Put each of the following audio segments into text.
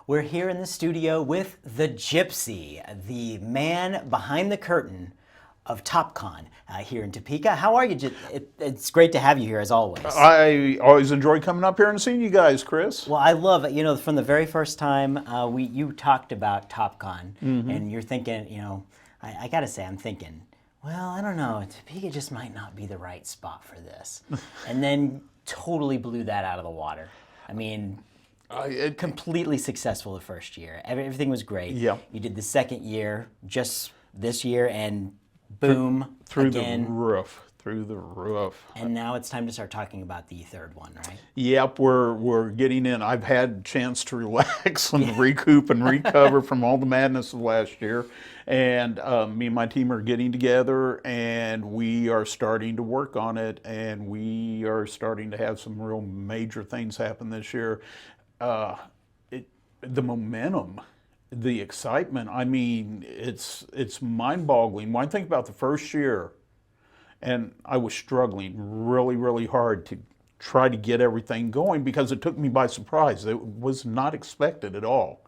We're here in the studio with the Gypsy, the man behind the curtain of Top Con here in Topeka. How are you? It's great to have you here as always. I always enjoy coming up here and seeing you guys, Chris. Well, I love it. You know, from the very first time you talked about Top Con, and you're thinking, you know, I got to say, I'm thinking, well, I don't know, Topeka just might not be the right spot for this. And then totally blew that out of the water. I mean, completely successful the first year. Everything was great. Yeah. You did the second year, just this year, and boom, through again. through the roof. And now it's time to start talking about the third one, right? Yep, we're getting in. I've had a chance to relax and recoup and recover from all the madness of last year. And me and my team are getting together, and we are starting to work on it, and we are starting to have some real major things happen this year. The momentum, the excitement, I mean, it's mind-boggling. When I think about the first year, and I was struggling really, really hard to try to get everything going because it took me by surprise. It was not expected at all.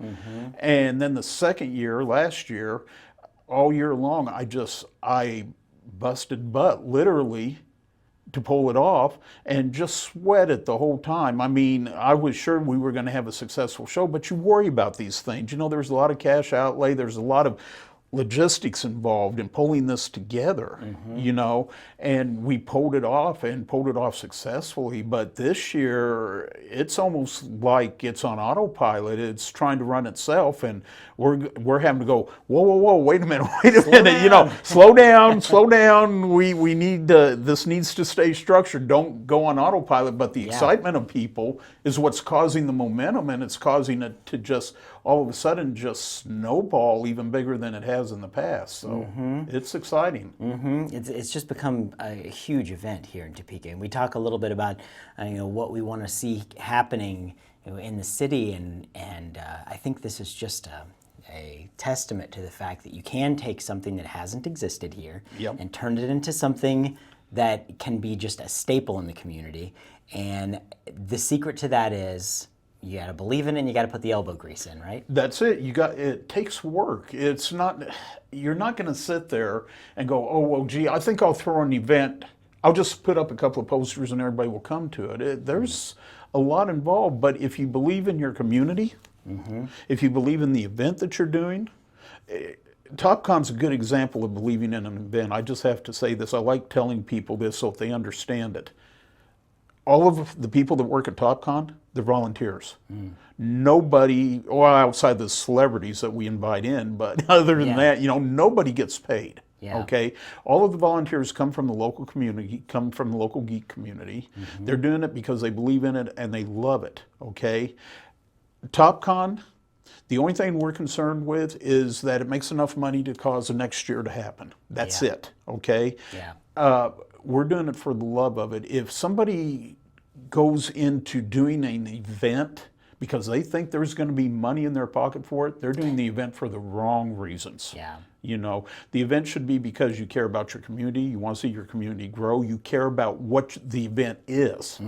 And then the second year, last year, all year long, I busted butt, literally, to pull it off and just sweat it the whole time. I mean, I was sure we were going to have a successful show, but you worry about these things. You know, there's a lot of cash outlay. There's a lot of logistics involved in pulling this together, you know, and we pulled it off and pulled it off successfully. But this year, it's almost like it's on autopilot. It's trying to run itself, and we're having to go, whoa, wait a minute, you know, slow down. We need this needs to stay structured. Don't go on autopilot. But the excitement of people is what's causing the momentum, and it's causing it to just all of a sudden just snowball even bigger than it has in the past. So it's exciting. It's just become a huge event here in Topeka, and we talk a little bit about you know, what we want to see happening, you know, in the city, and I think this is just a testament to the fact that you can take something that hasn't existed here and turn it into something that can be just a staple in the community. And the secret to that is you got to believe in it and you got to put the elbow grease in, right? That's it. It takes work. It's not, you're not going to sit there and go, oh, well, gee, I think I'll throw an event. I'll just put up a couple of posters and everybody will come to it. There's a lot involved, but if you believe in your community, if you believe in the event that you're doing, TopCon's a good example of believing in an event. I just have to say this. I like telling people this so that they understand it. All of the people that work at TopCon, they're volunteers. Nobody, well, outside the celebrities that we invite in, but other than that, you know, nobody gets paid. Okay, all of the volunteers come from the local community, come from the local geek community. They're doing it because they believe in it and they love it. Okay, TopCon, the only thing we're concerned with is that it makes enough money to cause the next year to happen. That's it. Okay. We're doing it for the love of it. If somebody goes into doing an event because they think there's going to be money in their pocket for it, they're doing the event for the wrong reasons. You know, the event should be because you care about your community, you want to see your community grow, you care about what the event is,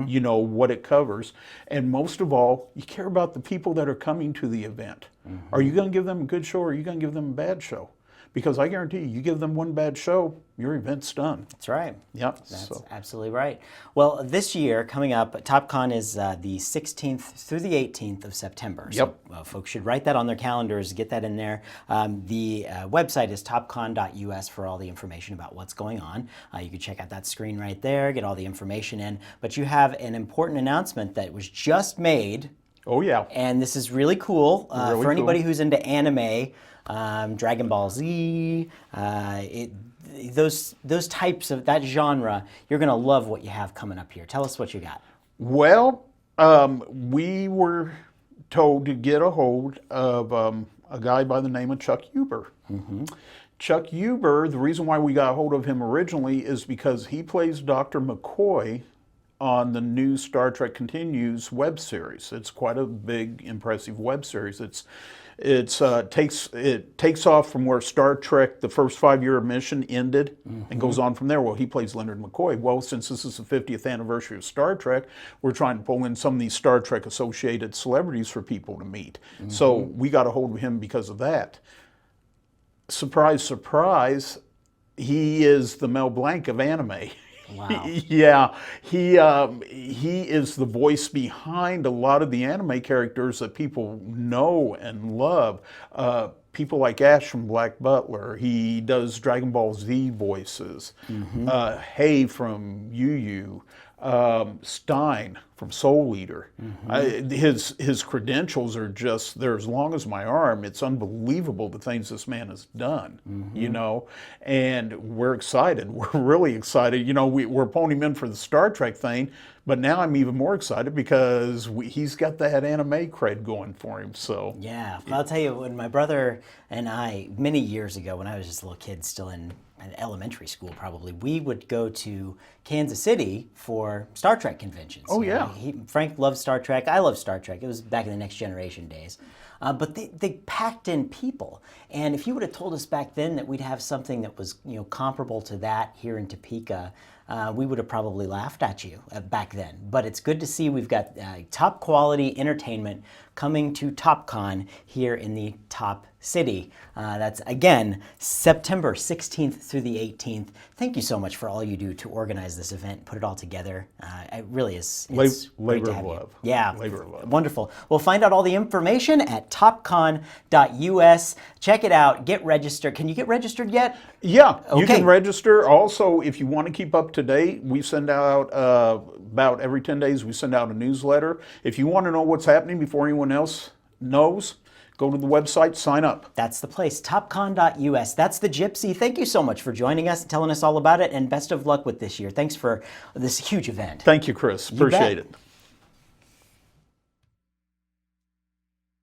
you know, what it covers, and most of all, you care about the people that are coming to the event. Are you going to give them a good show or are you going to give them a bad show? Because I guarantee you give them one bad show, your event's done. That's right. Yep. That's absolutely right. Well, this year coming up, TopCon is the 16th through the 18th of September. So folks should write that on their calendars, get that in there. The website is topcon.us for all the information about what's going on. You can check out that screen right there, get all the information in. But you have an important announcement that was just made. Oh, yeah. And this is really cool for anybody who's into anime. Dragon Ball Z, those types of that genre, you're going to love what you have coming up here. Tell us what you got. Well, we were told to get a hold of a guy by the name of Chuck Huber. Chuck Huber, the reason why we got a hold of him originally is because he plays Dr. McCoy on the new Star Trek Continues web series. It's quite a big, impressive web series. It takes off from where Star Trek, the first 5 year mission ended, and goes on from there. Well, he plays Leonard McCoy. Well, since this is the 50th anniversary of Star Trek, we're trying to pull in some of these Star Trek associated celebrities for people to meet. So we got a hold of him because of that. Surprise, surprise, he is the Mel Blanc of anime. Wow. Yeah, he is the voice behind a lot of the anime characters that people know and love. People like Ash from Black Butler. He does Dragon Ball Z voices. Hay from Yu Yu. Stein from Soul Eater. His credentials are just, they're as long as my arm. It's unbelievable the things this man has done, you know, and we're excited. We're really excited. You know, we're pulling him in for the Star Trek thing, but now I'm even more excited because he's got that anime cred going for him. So Yeah, well, I'll tell you, when my brother and I, many years ago, when I was just a little kid, still in elementary school probably, we would go to Kansas City for Star Trek conventions. Oh, You know, yeah. Frank loved Star Trek. I love Star Trek. It was back in the Next Generation days. But they packed in people. And if you would have told us back then that we'd have something that was, you know, comparable to that here in Topeka, we would have probably laughed at you back then. But it's good to see we've got top quality entertainment coming to Top Con here in the Top City. That's, again, September 16th through the 18th. Thank you so much for all you do to organize this event, put it all together. It really is. It's great Labor to of have you. love. Yeah, Labor of love. wonderful. We'll find out all the information at topcon.us. Check it out. Get registered. Can you get registered yet? yeah, you Okay. can register. Also, if you want to keep up to date, we send out about every 10 days, we send out a newsletter. If you want to know what's happening before anyone else knows, go to the website, sign up. That's the place, topcon.us. That's the Gypsy. Thank you so much for joining us, telling us all about it, and best of luck with this year. Thanks for this huge event. Thank you, Chris. Appreciate bet. it.